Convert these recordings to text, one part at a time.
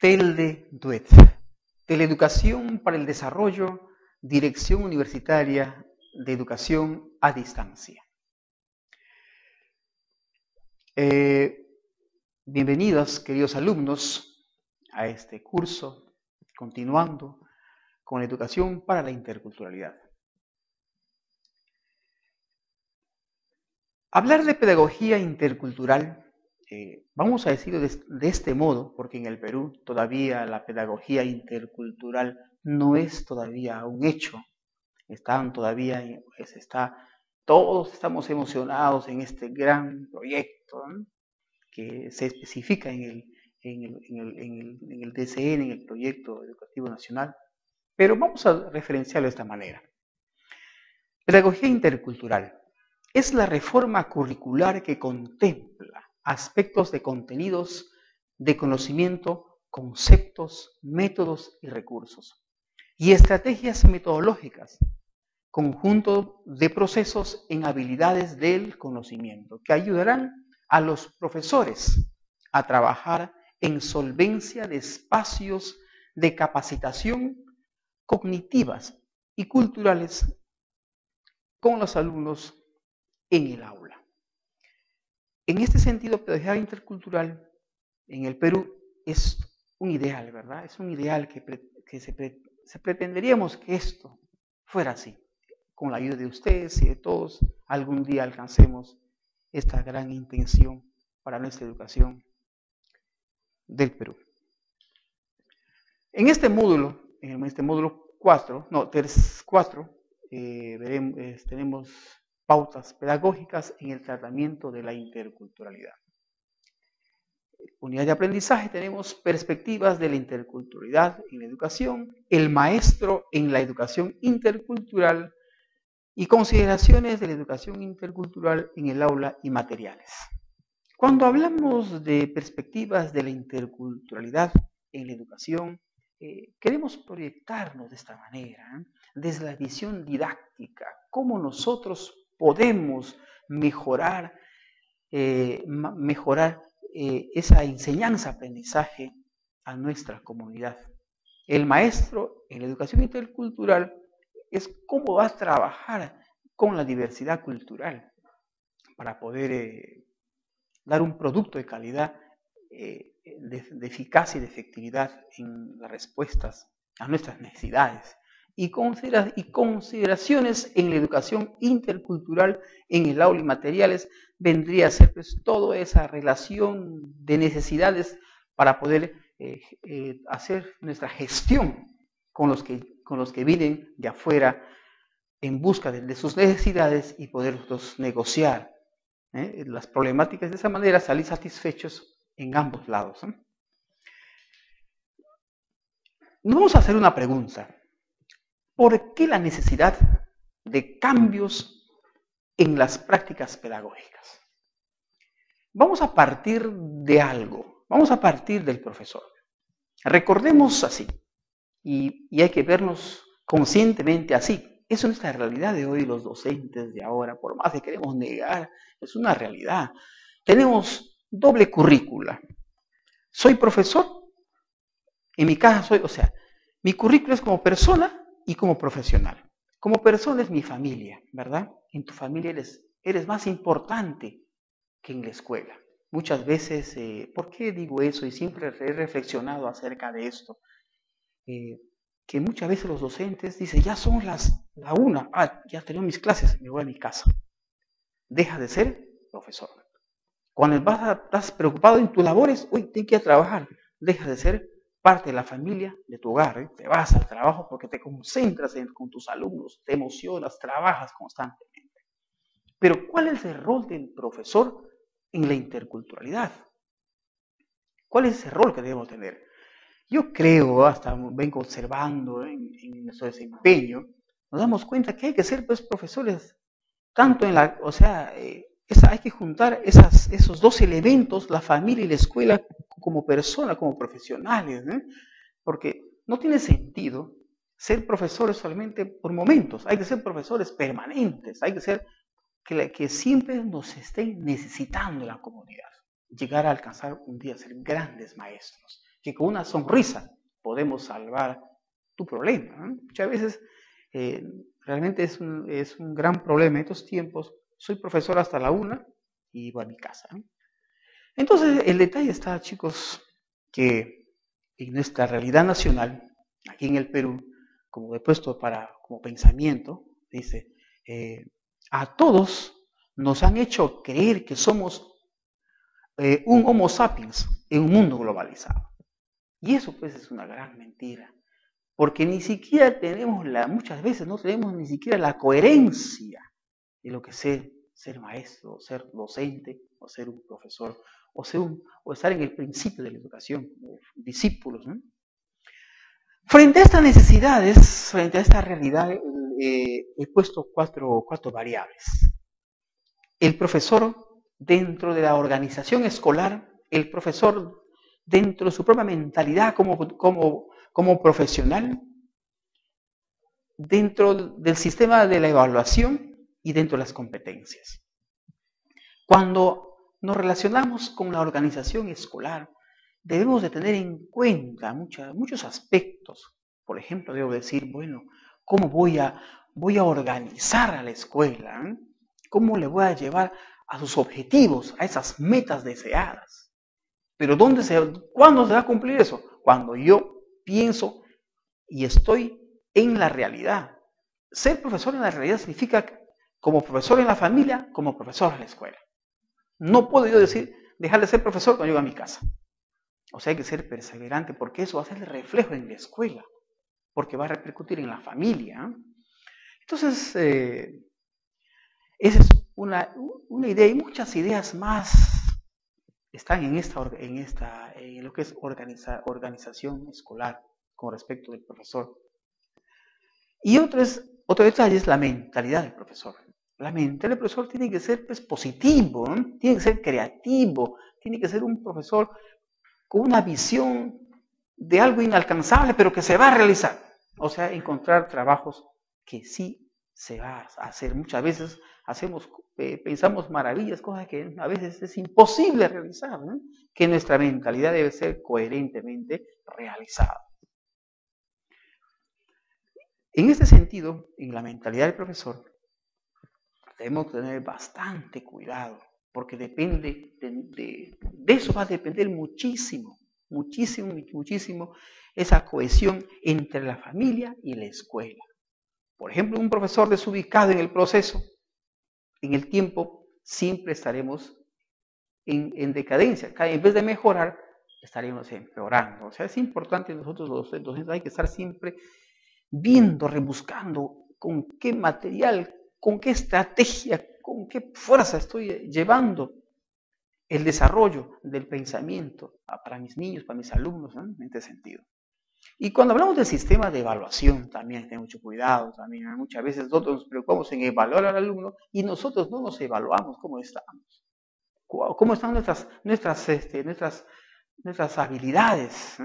TELDE-DUET, Teleeducación para el Desarrollo, Dirección Universitaria de Educación a Distancia. Bienvenidos, queridos alumnos, a este curso, continuando con la educación para la interculturalidad. Hablar de pedagogía intercultural, vamos a decirlo de este modo, porque en el Perú todavía la pedagogía intercultural no es todavía un hecho. Todos estamos emocionados en este gran proyecto, ¿no?, que se especifica en el DCN, en el Proyecto Educativo Nacional, pero vamos a referenciarlo de esta manera. Pedagogía intercultural es la reforma curricular que contempla aspectos de contenidos, de conocimiento, conceptos, métodos y recursos, y estrategias metodológicas, conjunto de procesos en habilidades del conocimiento que ayudarán a los profesores a trabajar en solvencia de espacios de capacitación cognitivas y culturales con los alumnos en el aula. En este sentido, pedagogía intercultural en el Perú es un ideal, ¿verdad? Es un ideal que se pretenderíamos que esto fuera así. Con la ayuda de ustedes y de todos, algún día alcancemos esta gran intención para nuestra educación del Perú. En este módulo 4, tenemos pautas pedagógicas en el tratamiento de la interculturalidad. Unidad de aprendizaje tenemos perspectivas de la interculturalidad en la educación, el maestro en la educación intercultural y consideraciones de la educación intercultural en el aula y materiales. Cuando hablamos de perspectivas de la interculturalidad en la educación, queremos proyectarnos de esta manera, desde la visión didáctica, cómo nosotros podemos mejorar esa enseñanza-aprendizaje a nuestra comunidad. El maestro en la educación intercultural es cómo va a trabajar con la diversidad cultural para poder dar un producto de calidad, de eficacia y de efectividad en las respuestas a nuestras necesidades. Y consideraciones en la educación intercultural en el aula y materiales vendría a ser pues toda esa relación de necesidades para poder hacer nuestra gestión con los que vienen de afuera en busca de sus necesidades y poderlos negociar las problemáticas, de esa manera salir satisfechos en ambos lados. Nos vamos a hacer una pregunta. ¿Por qué la necesidad de cambios en las prácticas pedagógicas? Vamos a partir de algo, vamos a partir del profesor. Recordemos así, y hay que vernos conscientemente así. Eso es la realidad de hoy, los docentes de ahora, por más que queremos negar, es una realidad. Tenemos doble currícula. Soy profesor, en mi casa mi currículo es como persona y como profesional. Como persona es mi familia, ¿verdad? En tu familia eres más importante que en la escuela. Muchas veces, ¿por qué digo eso? Y siempre he reflexionado acerca de esto. Que muchas veces los docentes dicen, ya son la 1, ya termino mis clases, me voy a mi casa. Deja de ser profesor. Cuando estás preocupado en tus labores, hoy tienes que ir a trabajar. Deja de ser parte de la familia, de tu hogar. Te vas al trabajo porque te concentras con tus alumnos, te emocionas, trabajas constantemente. Pero ¿cuál es el rol del profesor en la interculturalidad? ¿Cuál es ese rol que debemos tener? Yo creo, hasta vengo observando en nuestro desempeño, nos damos cuenta que hay que ser pues profesores, tanto en hay que juntar esos dos elementos, la familia y la escuela, como persona, como profesionales, ¿no? Porque no tiene sentido ser profesores solamente por momentos, hay que ser profesores permanentes, hay que ser que siempre nos estén necesitando en la comunidad, llegar a alcanzar un día a ser grandes maestros. que con una sonrisa podemos salvar tu problema, ¿no? Muchas veces realmente es un gran problema en estos tiempos. Soy profesor hasta la 1 y voy a mi casa, ¿no? Entonces, el detalle está, chicos, que en nuestra realidad nacional, aquí en el Perú, como he puesto como pensamiento, dice, a todos nos han hecho creer que somos un Homo sapiens en un mundo globalizado. Y eso pues es una gran mentira, porque ni siquiera tenemos muchas veces no tenemos ni siquiera la coherencia de lo que es ser maestro, ser docente, o ser un profesor, o estar en el principio de la educación, como discípulos, ¿no? Frente a estas necesidades, frente a esta realidad, he puesto cuatro variables. El profesor dentro de la organización escolar, el profesor dentro de su propia mentalidad como profesional, dentro del sistema de la evaluación y dentro de las competencias. Cuando nos relacionamos con la organización escolar, debemos de tener en cuenta muchos aspectos. Por ejemplo, debo decir, bueno, ¿cómo voy a organizar a la escuela? ¿Cómo le voy a llevar a sus objetivos, a esas metas deseadas? Pero ¿cuándo se va a cumplir eso? Cuando yo pienso y estoy en la realidad. Ser profesor en la realidad significa como profesor en la familia, como profesor en la escuela. No puedo yo dejar de ser profesor cuando llego a mi casa. O sea, hay que ser perseverante porque eso va a ser el reflejo en la escuela, porque va a repercutir en la familia. Entonces, esa es una idea y muchas ideas más están en lo que es organización escolar con respecto del profesor. Y otro detalle es la mentalidad del profesor. La mentalidad del profesor tiene que ser pues, positivo, ¿no? Tiene que ser creativo, tiene que ser un profesor con una visión de algo inalcanzable, pero que se va a realizar. O sea, encontrar trabajos que sí se va a hacer. Muchas veces pensamos maravillas, cosas que a veces es imposible realizar, ¿no? Que nuestra mentalidad debe ser coherentemente realizada. En este sentido, en la mentalidad del profesor, debemos tener bastante cuidado, porque depende de eso va a depender muchísimo esa cohesión entre la familia y la escuela. Por ejemplo, un profesor desubicado en el proceso, en el tiempo, siempre estaremos en decadencia. En vez de mejorar, estaremos empeorando. O sea, es importante nosotros los docentes, hay que estar siempre viendo, rebuscando con qué material, con qué estrategia, con qué fuerza estoy llevando el desarrollo del pensamiento para mis niños, para mis alumnos, ¿no? En este sentido. Y cuando hablamos del sistema de evaluación, también hay que tener mucho cuidado. También muchas veces nosotros nos preocupamos en evaluar al alumno y nosotros no nos evaluamos cómo estamos. Cómo están nuestras habilidades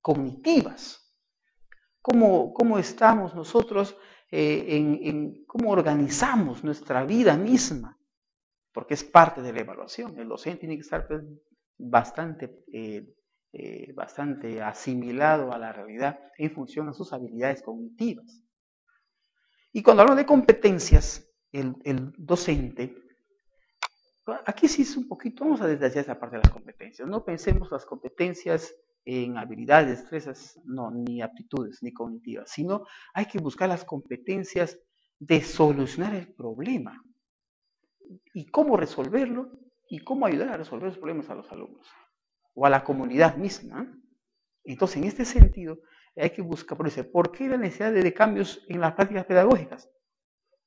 cognitivas. Cómo estamos nosotros, cómo organizamos nuestra vida misma, porque es parte de la evaluación. El docente tiene que estar pues, bastante asimilado a la realidad en función a sus habilidades cognitivas. Y cuando hablamos de competencias, el docente, aquí sí es un poquito, vamos a detallar esa parte de las competencias. No pensemos las competencias en habilidades, destrezas, no, ni aptitudes, ni cognitivas, sino hay que buscar las competencias de solucionar el problema y cómo resolverlo y cómo ayudar a resolver los problemas a los alumnos o a la comunidad misma. Entonces, en este sentido, hay que buscar, ¿por qué la necesidad de cambios en las prácticas pedagógicas?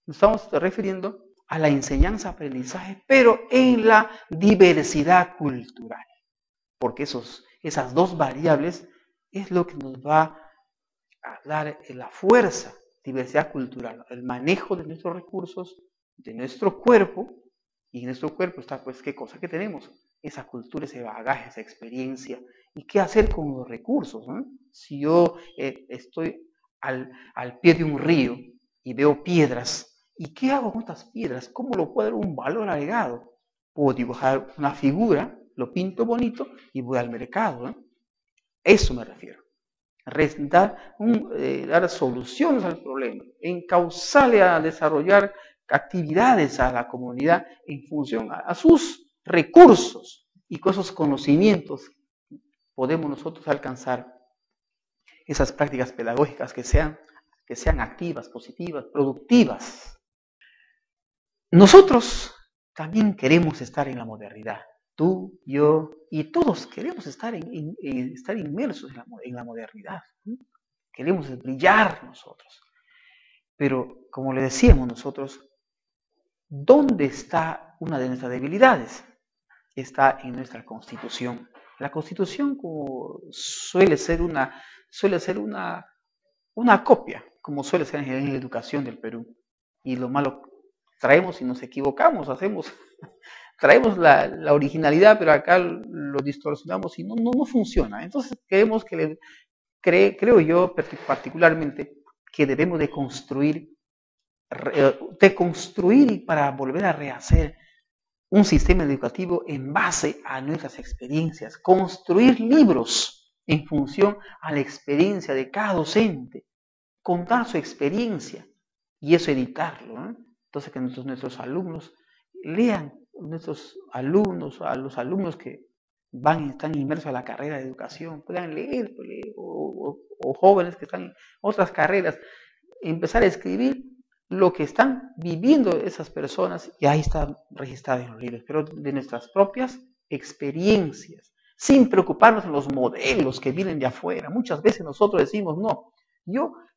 Nos estamos refiriendo a la enseñanza-aprendizaje, pero en la diversidad cultural, porque esas dos variables es lo que nos va a dar la fuerza, diversidad cultural, el manejo de nuestros recursos, de nuestro cuerpo, y en nuestro cuerpo está, pues, ¿qué cosa que tenemos? Esa cultura, ese bagaje, esa experiencia, y qué hacer con los recursos, ¿no? Si yo estoy al pie de un río y veo piedras, ¿y qué hago con estas piedras? ¿Cómo lo puedo dar un valor agregado? Puedo dibujar una figura, lo pinto bonito y voy al mercado, ¿no? Eso me refiero. Dar soluciones al problema, encauzarle a desarrollar actividades a la comunidad en función a sus recursos, y con esos conocimientos podemos nosotros alcanzar esas prácticas pedagógicas que sean activas, positivas, productivas. Nosotros también queremos estar en la modernidad. Tú, yo y todos queremos estar inmersos en la modernidad. Queremos brillar nosotros. Pero, como le decíamos nosotros, ¿dónde está una de nuestras debilidades? Está en nuestra Constitución. La Constitución suele ser una copia, como suele ser en la educación del Perú. Y lo malo, traemos y nos equivocamos, traemos la originalidad, pero acá lo distorsionamos y no funciona. Entonces creo yo particularmente que debemos de construir para volver a rehacer un sistema educativo en base a nuestras experiencias, construir libros en función a la experiencia de cada docente, contar su experiencia y eso editarlo, ¿eh? Entonces que nuestros alumnos lean, a los alumnos que están inmersos a la carrera de educación, puedan leer o jóvenes que están en otras carreras, empezar a escribir lo que están viviendo esas personas, y ahí está registrado en los libros, pero de nuestras propias experiencias, sin preocuparnos en los modelos que vienen de afuera. Muchas veces nosotros decimos, no,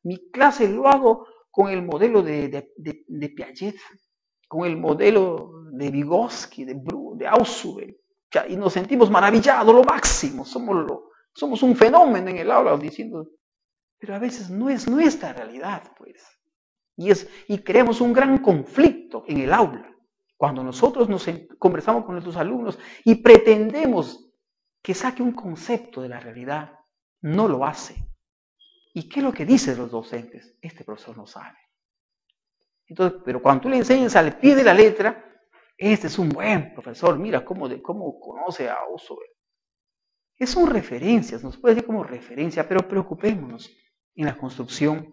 mi clase lo hago con el modelo de Piaget, con el modelo de Vygotsky, de Ausubel, y nos sentimos maravillados, lo máximo, somos un fenómeno en el aula, diciendo, pero a veces no es nuestra realidad, pues. Y creamos un gran conflicto en el aula. Cuando nosotros conversamos con nuestros alumnos y pretendemos que saque un concepto de la realidad, no lo hace. ¿Y qué es lo que dicen los docentes? Este profesor no sabe. Entonces, pero cuando tú le enseñas al pie de la letra, este es un buen profesor, mira cómo conoce a Ausubel. Son referencias, nos puede decir como referencia, pero preocupémonos en la construcción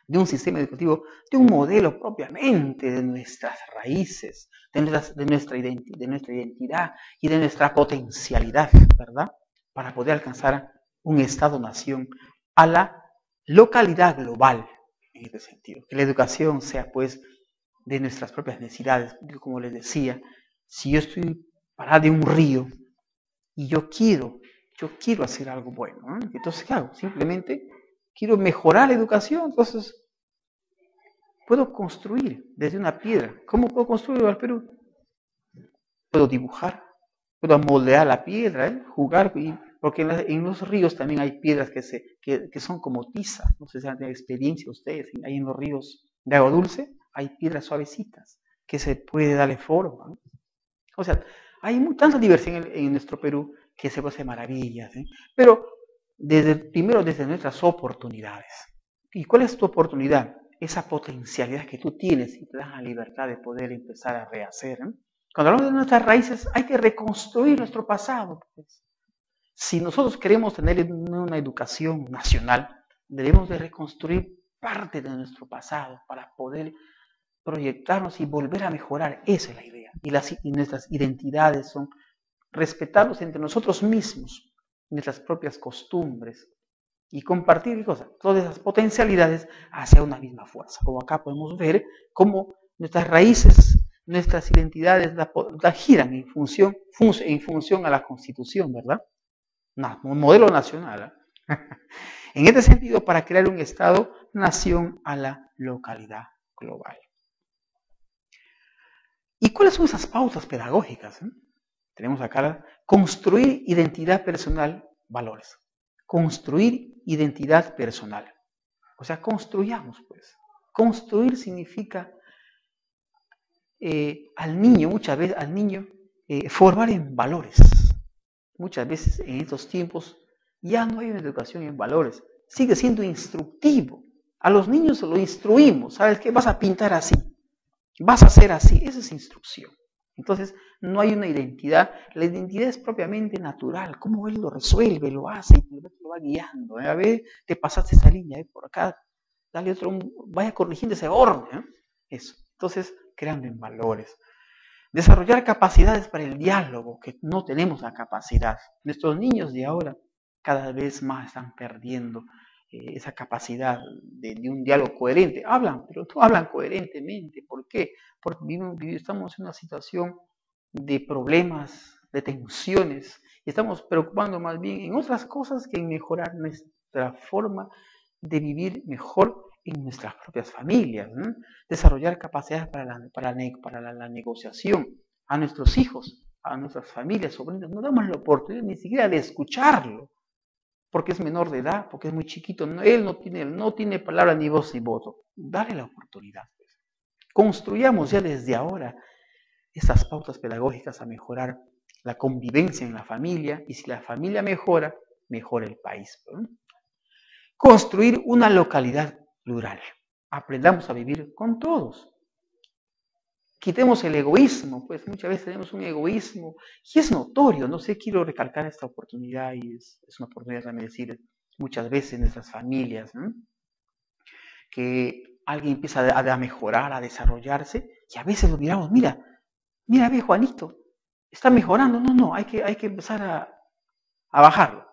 de un sistema educativo, de un modelo propiamente de nuestras raíces, de nuestra identidad y de nuestra potencialidad, ¿verdad? Para poder alcanzar un Estado-nación a la localidad global, en este sentido. Que la educación sea, pues, de nuestras propias necesidades. Como les decía, si yo estoy parado en un río y yo quiero hacer algo bueno, ¿no? Entonces, ¿qué hago? Simplemente quiero mejorar la educación, entonces puedo construir desde una piedra. ¿Cómo puedo construirlo al Perú? Puedo dibujar, puedo moldear la piedra, jugar, porque en los ríos también hay piedras que son como tiza. No sé si han tenido experiencia ustedes, ahí en los ríos de agua dulce hay piedras suavecitas que se puede darle forma, ¿no? O sea, hay tanta diversión en nuestro Perú que se puede hacer maravillas, ¿eh? Pero primero desde nuestras oportunidades. ¿Y cuál es tu oportunidad? Esa potencialidad que tú tienes y te das la libertad de poder empezar a rehacer, ¿eh? Cuando hablamos de nuestras raíces, hay que reconstruir nuestro pasado, pues. Si nosotros queremos tener una educación nacional, debemos de reconstruir parte de nuestro pasado para poder proyectarnos y volver a mejorar. Esa es la idea. Y nuestras identidades son respetarnos entre nosotros mismos, nuestras propias costumbres, y compartir cosas, todas esas potencialidades hacia una misma fuerza. Como acá podemos ver cómo nuestras raíces, nuestras identidades giran en función a la Constitución, ¿verdad? Un modelo nacional, ¿eh? En este sentido, para crear un Estado-nación a la localidad global. ¿Y cuáles son esas pautas pedagógicas? Tenemos acá construir identidad personal, valores. Construir identidad personal. O sea, construyamos, pues. Construir significa muchas veces al niño, formar en valores. Muchas veces en estos tiempos ya no hay una educación en valores. Sigue siendo instructivo. A los niños lo instruimos. ¿Sabes qué? Vas a pintar así. Vas a hacer así. Esa es instrucción. Entonces, no hay una identidad. La identidad es propiamente natural. Cómo él lo resuelve, lo hace, y lo va guiando. A ver, te pasaste esa línea, por acá, dale otro, vaya corrigiendo ese orden. Eso. Entonces, creando en valores. Desarrollar capacidades para el diálogo, que no tenemos la capacidad. Nuestros niños de ahora cada vez más están perdiendo esa capacidad de un diálogo coherente. Hablan, pero no hablan coherentemente. ¿Por qué? Porque estamos en una situación de problemas, de tensiones, y estamos preocupando más bien en otras cosas que en mejorar nuestra forma de vivir mejor en nuestras propias familias, ¿no? Desarrollar capacidades para la negociación a nuestros hijos, a nuestras familias, sobrinos. No damos la oportunidad ni siquiera de escucharlo, porque es menor de edad, porque es muy chiquito. Él no tiene palabra ni voz ni voto. Dale la oportunidad. Construyamos ya desde ahora estas pautas pedagógicas a mejorar la convivencia en la familia, y si la familia mejora, mejora el país, ¿no? Construir una localidad plural. Aprendamos a vivir con todos. Quitemos el egoísmo, pues muchas veces tenemos un egoísmo y es notorio. No sé, quiero recalcar esta oportunidad y es una oportunidad también decir muchas veces en nuestras familias, ¿no? Que alguien empieza a mejorar, a desarrollarse y a veces lo miramos, mira, ve Juanito, está mejorando. No, hay que empezar a bajarlo.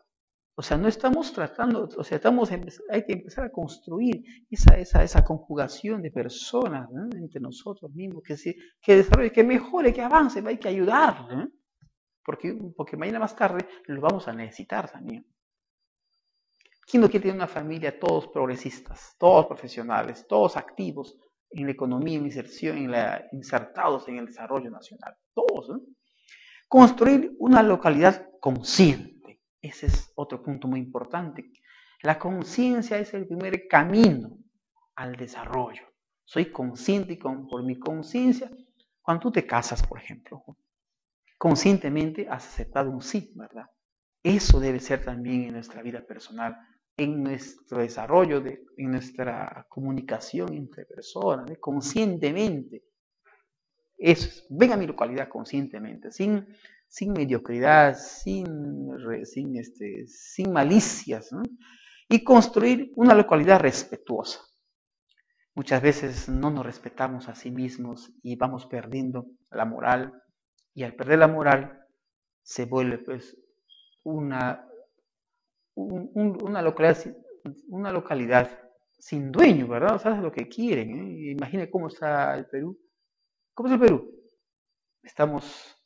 O sea, no estamos tratando, o sea, hay que empezar a construir esa conjugación de personas, ¿no? Entre nosotros mismos, que desarrolle, que mejore, que avance, hay que ayudar, ¿no? Porque mañana más tarde lo vamos a necesitar también. ¿Quién no quiere tener una familia, todos progresistas, todos profesionales, todos activos en la economía, en la inserción, insertados en el desarrollo nacional? Todos, ¿no? Construir una localidad consciente. Ese es otro punto muy importante. La conciencia es el primer camino al desarrollo. Soy consciente y por mi conciencia, cuando tú te casas, por ejemplo, conscientemente has aceptado un sí, ¿verdad? Eso debe ser también en nuestra vida personal, en nuestro desarrollo, en nuestra comunicación entre personas, conscientemente. Eso es, ven a mi localidad conscientemente, sin mediocridad, sin malicias, ¿no? Y construir una localidad respetuosa. Muchas veces no nos respetamos a sí mismos y vamos perdiendo la moral, y al perder la moral se vuelve pues una localidad sin dueño, ¿verdad? O sea, es lo que quieren, ¿eh? Imagina cómo está el Perú. ¿Cómo es el Perú? Estamos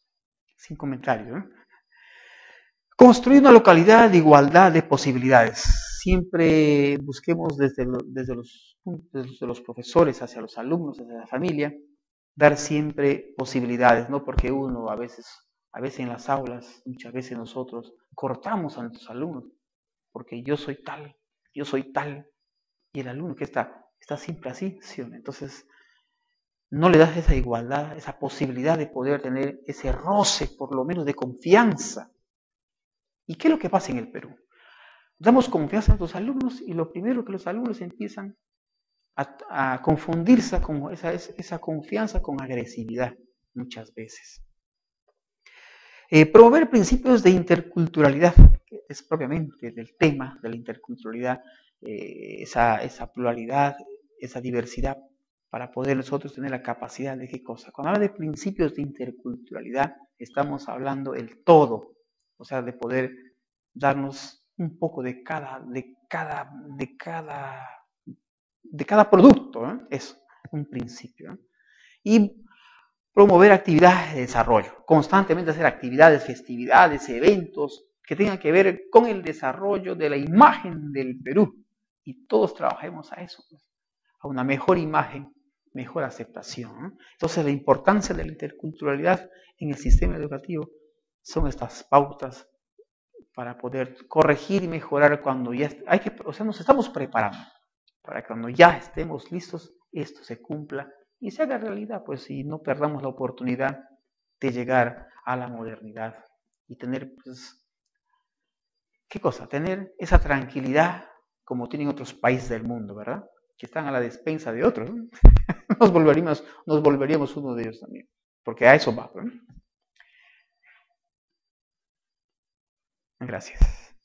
sin comentarios, ¿no? Construir una localidad de igualdad de posibilidades. Siempre busquemos desde los profesores hacia los alumnos, hacia la familia, dar siempre posibilidades, ¿no? Porque uno a veces en las aulas, muchas veces nosotros cortamos a nuestros alumnos, porque yo soy tal, y el alumno que está siempre así, ¿sí? Entonces, no le das esa igualdad, esa posibilidad de poder tener ese roce, por lo menos, de confianza. ¿Y qué es lo que pasa en el Perú? Damos confianza a los alumnos y lo primero que los alumnos empiezan a confundirse con esa confianza con agresividad muchas veces. Promover principios de interculturalidad, que es propiamente del tema de la interculturalidad, esa pluralidad, esa diversidad, para poder nosotros tener la capacidad de qué cosa. Cuando habla de principios de interculturalidad, estamos hablando del todo, o sea, de poder darnos un poco de cada producto, ¿eh? Es un principio, ¿eh? Y promover actividades de desarrollo, constantemente hacer actividades, festividades, eventos que tengan que ver con el desarrollo de la imagen del Perú, y todos trabajemos a eso, a una mejor imagen, mejor aceptación, ¿no? Entonces, la importancia de la interculturalidad en el sistema educativo son estas pautas para poder corregir y mejorar cuando ya nos estamos preparando para que cuando ya estemos listos, esto se cumpla y se haga realidad, pues, y no perdamos la oportunidad de llegar a la modernidad y tener, pues, ¿qué cosa? Tener esa tranquilidad como tienen otros países del mundo, ¿verdad? Que están a la despensa de otros, ¿no? Nos volveríamos uno de ellos también. porque a eso va. Gracias.